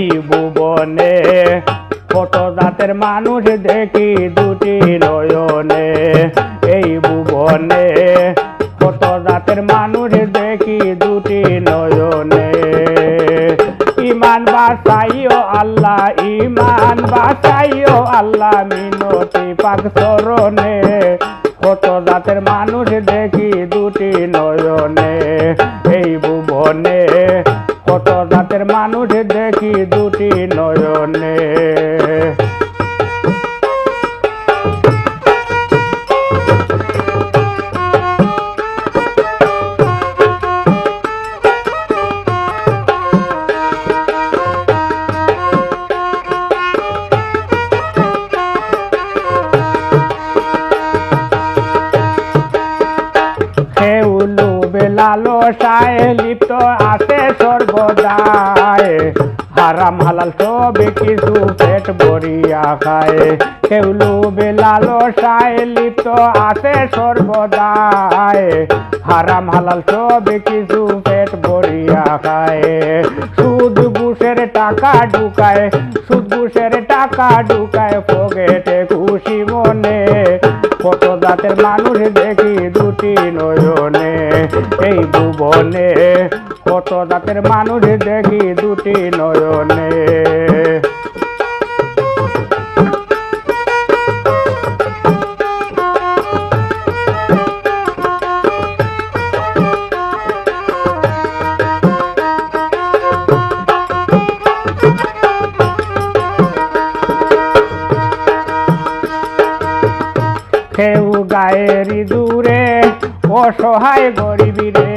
এই ভুবনে কত জাতের মানুষ দেখি দুটি নয়নে এই ভুবনে কত জাতের মানুষ দেখি দুটি নয়নে ইমান বাঁচাইও আল্লাহ ইমান বাঁচাইও আল্লাহ মিনতি পাক চরণে কত জাতের মানুষ দেখি দুটি নয়নে এই ভুবনে কত জাতের মানুষ দেখি দুটি নয়নে লালসায় লিপ্ত আছে সর্বদায় হারাম হালাল সব কিছু পেট ভরিয়া খায় কেউ লোভে লালসায় লিপ্ত আছে সর্বদায় হারাম হালাল সব কিছু পেট ভরিয়া খায় সুদ ঘুষের টাকা ঢুকায় সুদ ঘুষের টাকা ঢুকায় পকেটে খুশি মনে কত জাতের মানুষ দেখি দুটি নয়নে এই ভুবনে কত জাতের মানুষ দেখি দুটি নয়নে কেউ গায়ের দূরে অসহায় গরিবী রে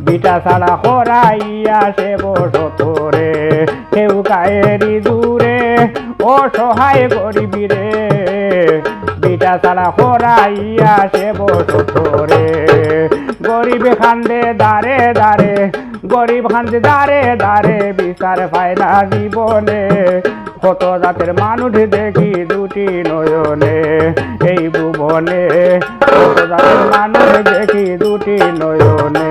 বিটা ছাড়া হরাইয়া সে বসতরে কেউ গায়ের দূরে অসহায় গরিবী রে বিটা ছাড়া হরাইয়া সে বসতরে গরিব খান্দে দাঁড়ে দাঁড়ে গরিব খান্দে দাঁড়ে দাঁড়ে বিচার পায় না জীবনে কত জাতের মানুষ দেখি দুটি নয়নে এই ভুবনে কত জাতের মানুষ দেখি দুটি নয়নে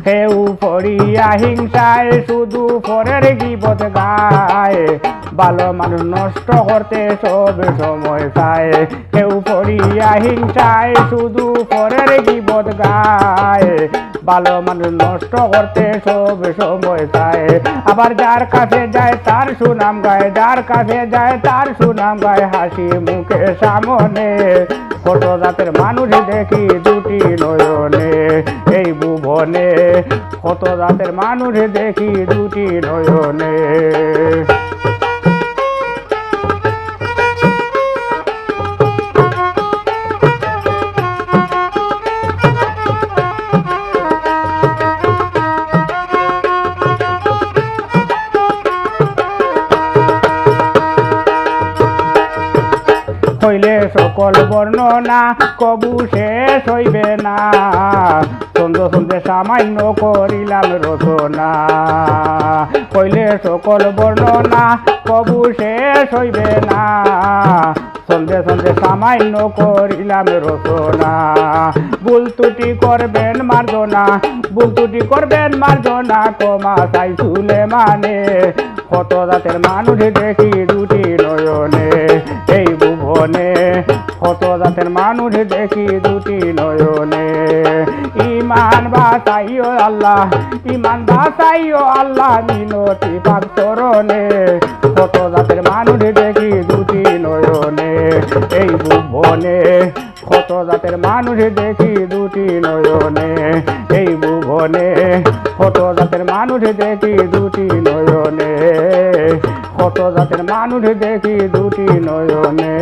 কেউ পড়িয়া হিংসায় শুধু পরের গীবত গায় ভালো মানুষ নষ্ট করতে সব সময় চায় কেউ পড়িয়া হিংসায় শুধু পরের গীবত গায় ভালো মানুষ নষ্ট করতে সব সময় চায় আবার যার কাছে যায় তার সুনাম গায় যার কাছে যায় তার সুনাম গায় হাসি মুখে সামনে কত জাতের মানুষ দেখি দুটি নয়নে এই ভুবনে কত জাতের মানুষ দেখি দুটি নয়নে হইলে সকল বর্ণনা কবু শেষ হইবে না ছন্দ ছন্দে সামান্য করিলাম রচনা হইলে সকল বর্ণনা কবু শেষ হইবে না ছন্দে ছন্দে সামান্য করিলাম রচনা ভুল ত্রুটি করবেন মার্জনা ভুল ত্রুটি করবেন মার্জনা কমা চাই চুলে মানে কত জাতের মানুষ দেখি দুটি নয়নে এই ভুবনে কত জাতের মানুষ দেখি দুটি নয়নে ইমান বাঁচাইও আল্লাহ ইমান বাঁচাইও আল্লাহ মিনতি পাক চরণে কত জাতের মানুষ দেখি দুটি নয়নে এই ভুবনে কত জাতের মানুষ দেখি দুটি নয়নে এই ভুবনে কত জাতের মানুষ দেখি দুটি নয়নে কত জাতের মানুষ দেখি দুটি নয়নে